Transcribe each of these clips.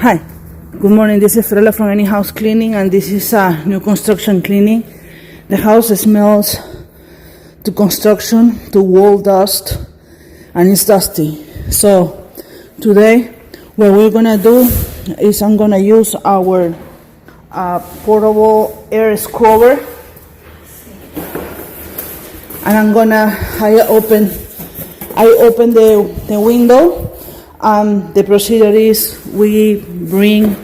Hi, good morning. This is Frela from anyhousecleaning, and this is a new construction cleaning. The house smells to construction, to wall dust, and it's dusty. So today, what we're gonna do is I'm gonna use our portable air scrubber, and I open the window. The procedure is we bring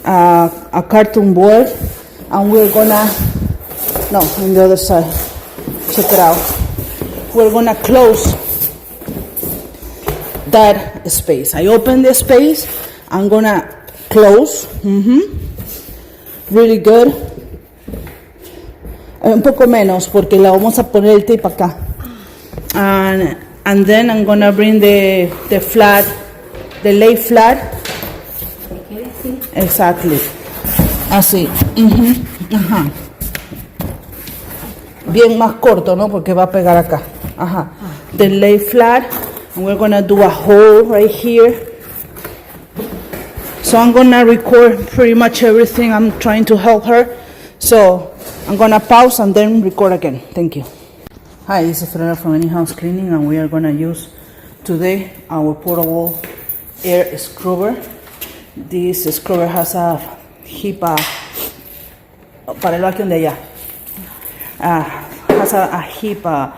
a carton board, and we're gonna, no, on the other side, check it out. We're gonna close that space. I open the space, I'm gonna close, really good. Un poco menos, porque le vamos a poner el tape acá. And then I'm gonna bring the flat, the LayFlat. Exactly. Así. Ajá. Bien más corto, ¿no? Porque va a pegar acá. Ajá. The LayFlat. And we're gonna do a hole right here. So I'm gonna record pretty much everything. I'm trying to help her. So I'm gonna pause and then record again. Thank you. Hi, this is Frela from anyhousecleaning, and we are gonna use today our portable air scrubber. This scrubber has a Hepa, para el vacuum de allá, has a Hepa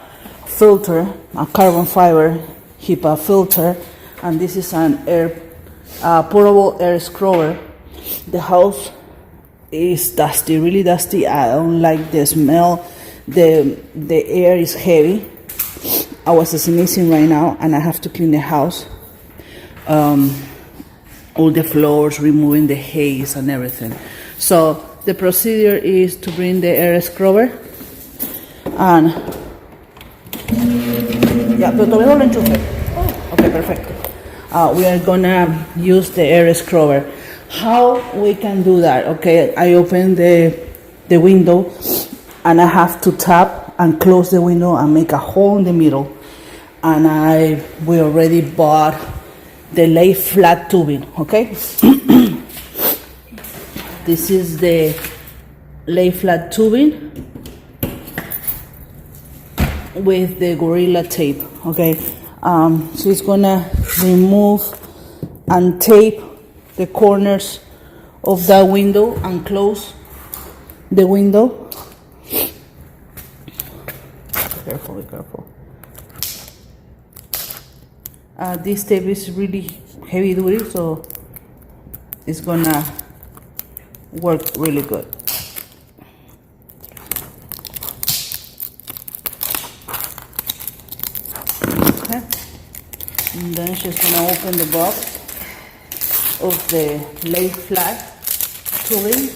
filter, a carbon fiber Hepa filter, and this is an portable air scrubber. The house is dusty, really dusty. I don't like the smell. The air is heavy. I was sneezing right now, and I have to clean the house. All the floors, removing the haze and everything. So the procedure is to bring the air scrubber, and yeah, pero todavía no lo enchufe. Okay, perfect. We are gonna use the air scrubber. How we can do that? Okay, I open the window, and I have to tap and close the window and make a hole in the middle. And we already bought the LayFlat tubing, okay? This is the LayFlat tubing with the Gorilla tape, okay? She's gonna remove and tape the corners of that window and close the window. Be careful. This tape is really heavy duty, so it's gonna work really good. Okay. And then she's gonna open the box of the LayFlat tubing.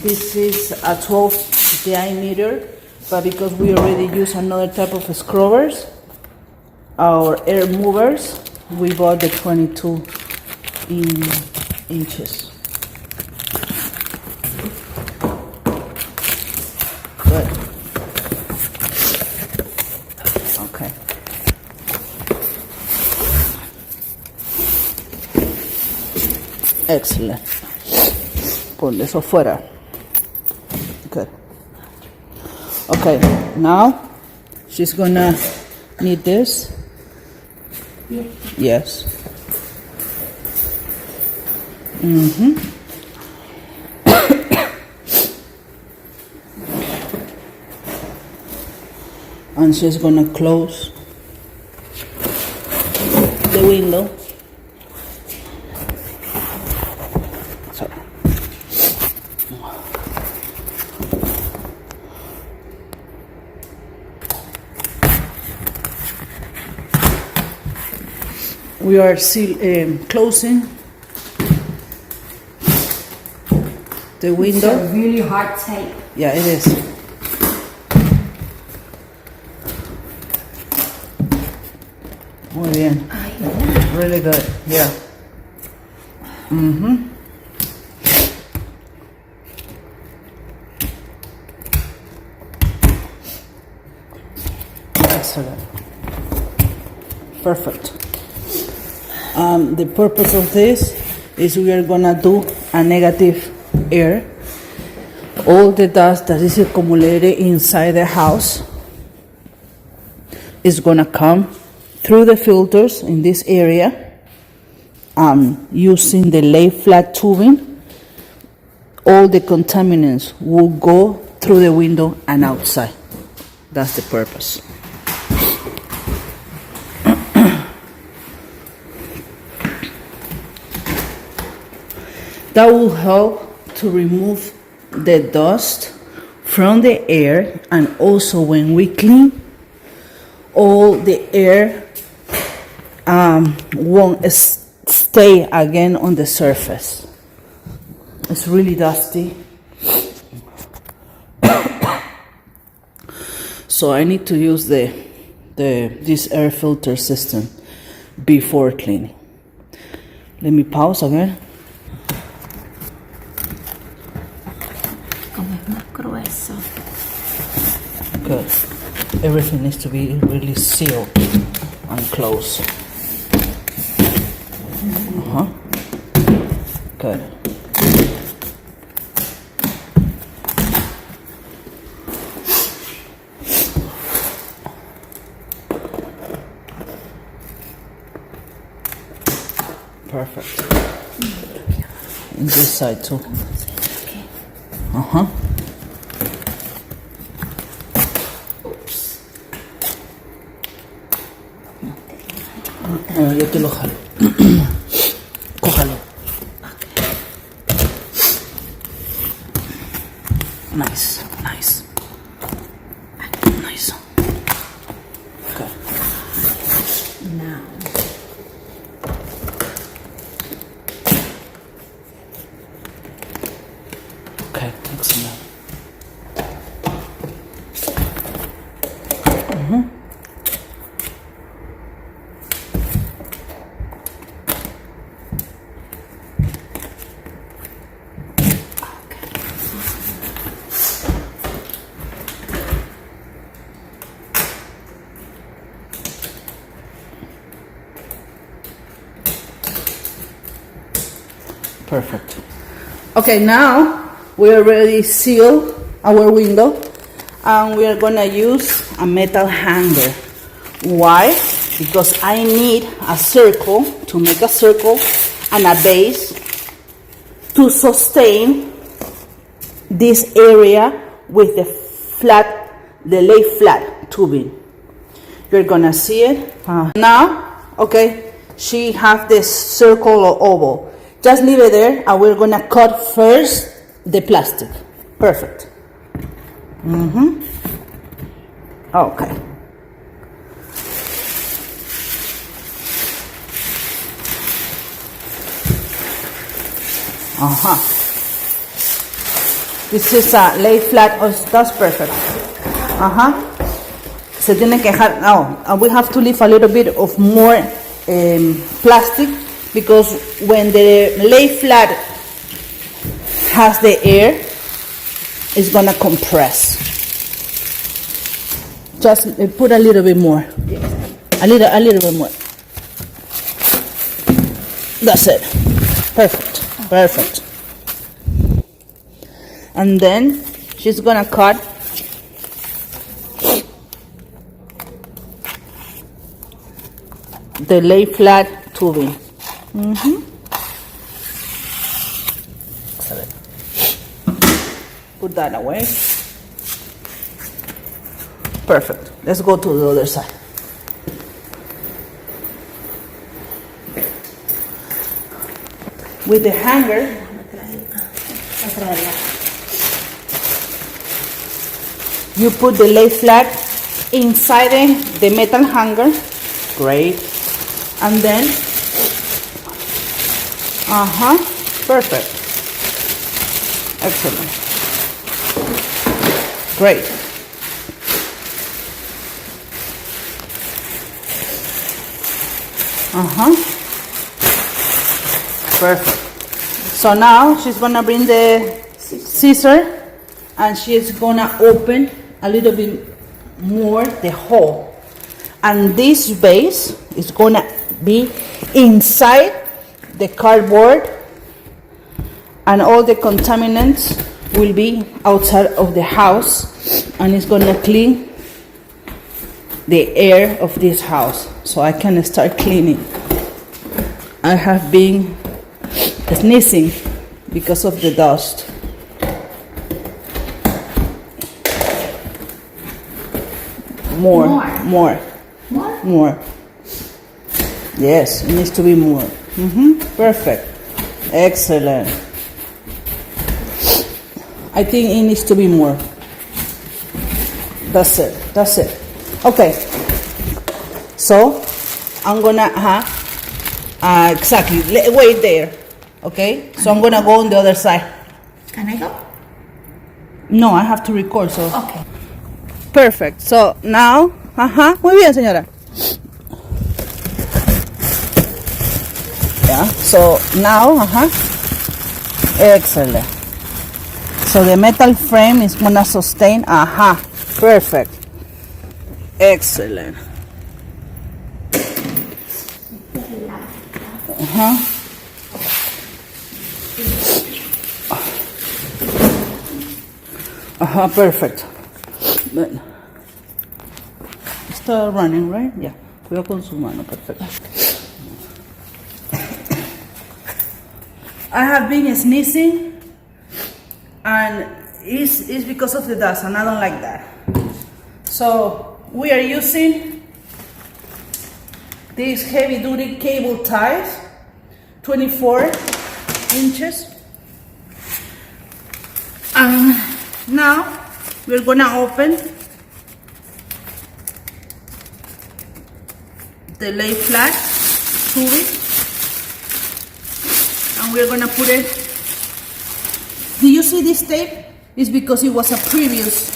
This is a 12 diameter, but because we already use another type of scrubbers, our air movers, we bought the 22 inches. Good. Okay. Excellent. Pon eso fuera. Good. Okay, now she's gonna need this. Yes. And she's gonna close the window. Sorry. We are still closing the window. It's a really hard tape. Yeah, it is. Muy bien. Really good. Yeah. Excellent. Perfect. The purpose of this is we are gonna do a negative air. All the dust that is accumulated inside the house is gonna come through the filters in this area. Using the LayFlat tubing, all the contaminants will go through the window and outside. That's the purpose. That will help to remove the dust from the air, and also when we clean, all the air won't stay again on the surface. It's really dusty. So I need to use this air filter system before cleaning. Let me pause again. Good. Everything needs to be really sealed and closed. Good. Perfect. And this side too. Yo te lo jalo. Cójalo. Nice, nice. Nice. Okay. Now. Okay, excellent. Perfect. Okay, now we already sealed our window, and we are gonna use a metal hanger. Why? Because I need a circle, to make a circle and a base to sustain this area with the LayFlat tubing. You're gonna see it now. Okay, she has this circle or oval. Just leave it there, and we're gonna cut first the plastic. Perfect. Okay. This is a LayFlat. Oh, that's perfect. Se tiene que dejar. Now, we have to leave a little bit of more plastic, because when the LayFlat has the air, it's gonna compress. Just put a little bit more. A little bit more. That's it. Perfect. Perfect. And then she's gonna cut the LayFlat tubing. Excellent. Put that away. Perfect. Let's go to the other side. With the hanger, you put the LayFlat inside the metal hanger. Great. And then, perfect. Excellent. Great. Perfect. So now she's gonna bring the scissor, and she's gonna open a little bit more the hole. And this base is gonna be inside the cardboard and all the contaminants will be outside of the house, and it's gonna clean the air of this house, so I can start cleaning. I have been sneezing because of the dust. More. Yes, it needs to be more. Perfect. Excellent. I think it needs to be more. That's it. Okay. So, I'm gonna, exactly, wait there. Okay? So I'm gonna go on the other side. Can I go? No, I have to record, so. Okay. Perfect. So now, muy bien, señora. Yeah. So now, excellent. So the metal frame is gonna sustain. Perfect. Excellent. Perfect. Está running, right? Yeah. Cuidado con su mano, perfecto. I have been sneezing, and it's because of the dust, and I don't like that. So we are using these heavy-duty cable ties, 24 inches. And now we're gonna open the LayFlat tubing, and we're gonna put it. Do you see this tape? It's because it was a previous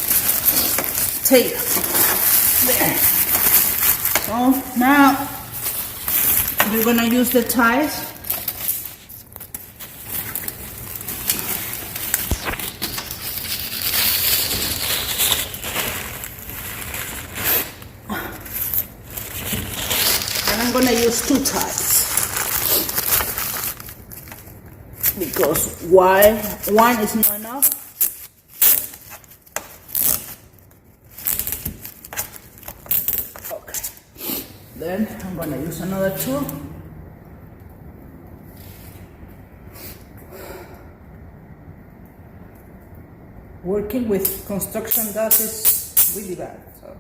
tape. There. So now we're gonna use the ties. I'm gonna use 2 ties because one is not enough. Okay, then I'm gonna use another 2. Working with construction dust is really bad, so.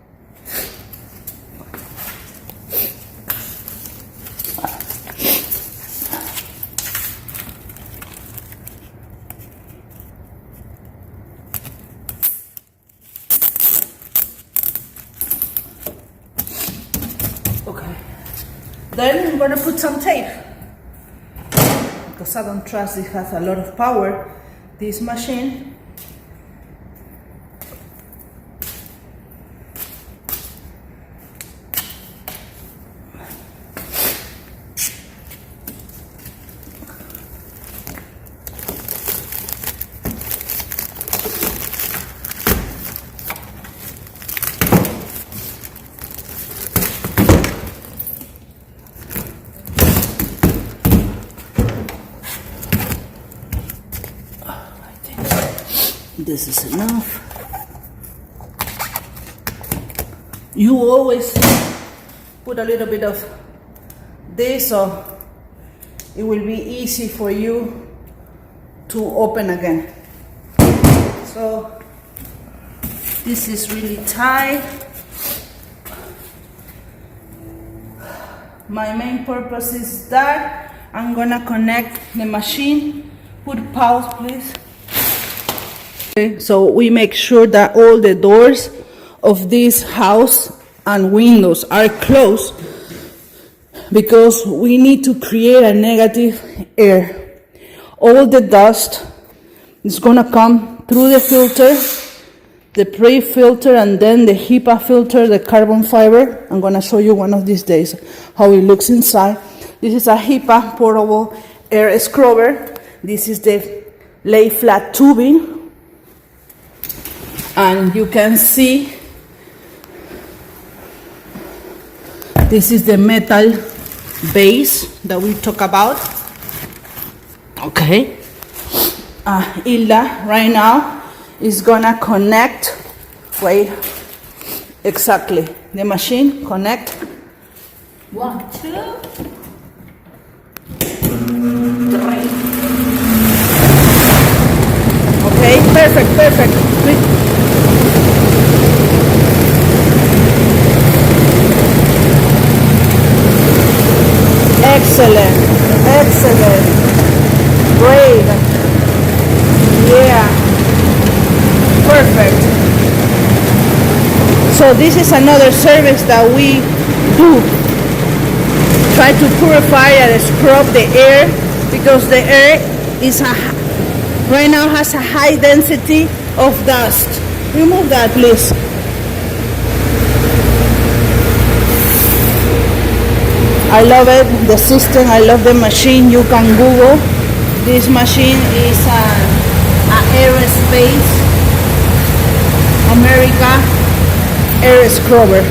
Okay, then I'm gonna put some tape because I don't trust it has a lot of power, this machine. This is enough. You always put a little bit of this, so it will be easy for you to open again. So this is really tight. My main purpose is that I'm gonna connect the machine. Put pause, please. Okay, so we make sure that all the doors of this house and windows are closed because we need to create a negative air. All the dust is gonna come through the filter, the pre-filter, and then the Hepa filter, the carbon fiber. I'm gonna show you one of these days how it looks inside. This is a Hepa portable air scrubber. This is the LayFlat tubing. And you can see this is the metal base that we talk about. Okay. Hilda right now is gonna connect. Wait, exactly. The machine connect. 1, 2, 3. Okay, perfect, perfect. Excellent, excellent, great, yeah, perfect. So this is another service that we do. Try to purify and scrub the air, because the air is right now has a high density of dust. Remove that, please. I love it, the system, I love the machine. You can Google. This machine is an aerospace America air scrubber.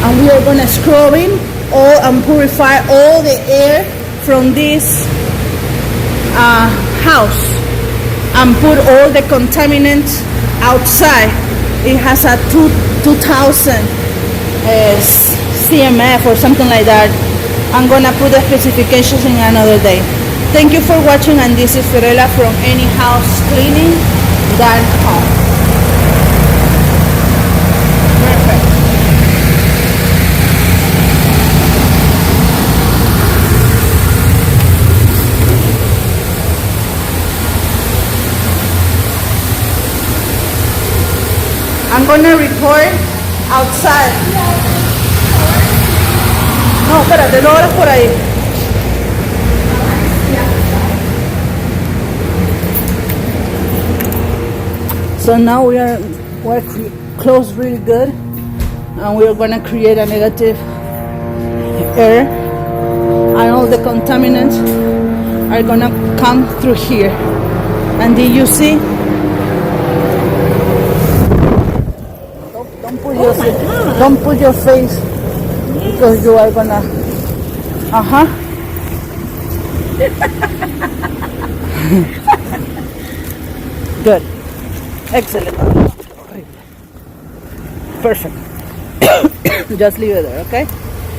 And we are gonna scrub in all and purify all the air from this house and put all the contaminants outside. It has a 2000 CMF or something like that. I'm gonna put the specifications in another day. Thank you for watching, and this is Fiorella from anyhousecleaning.com. Perfect. I'm gonna record outside. No, espérate, no abras por ahí. So now we're close really good, and we're gonna create a negative air, and all the contaminants are gonna come through here. And did you see? Don't put your face, because you are gonna. Good. Excellent. Perfect. Just leave it there, okay?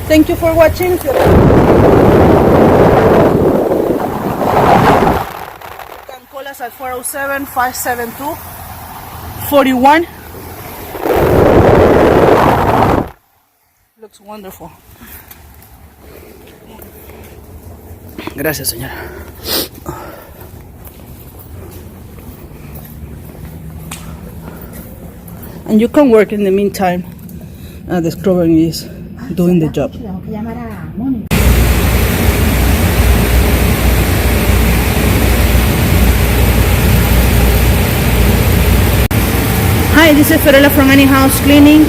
Thank you for watching. You can call us at 407-572-41. Looks wonderful. Gracias, señora. And you can work in the meantime. The scrubbing is doing the job. Hi, this is Fiorella from anyhousecleaning.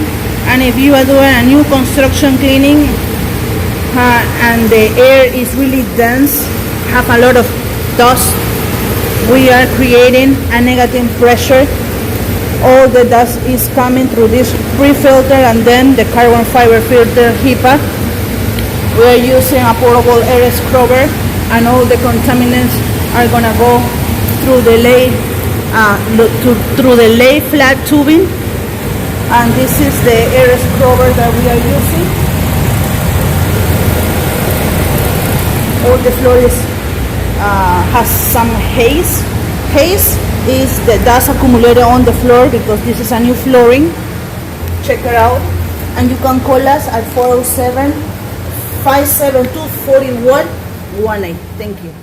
And if you are doing a new construction cleaning and the air is really dense, have a lot of dust, we are creating a negative pressure. All the dust is coming through this pre-filter and then the carbon fiber filter Hepa. We are using a portable air scrubber, and all the contaminants are gonna go through the LayFlat tubing. And this is the air scrubber that we are using. All the floor has some haze. Haze is the dust accumulated on the floor, because this is a new flooring. Check it out. And you can call us at 407-572-4118. Thank you.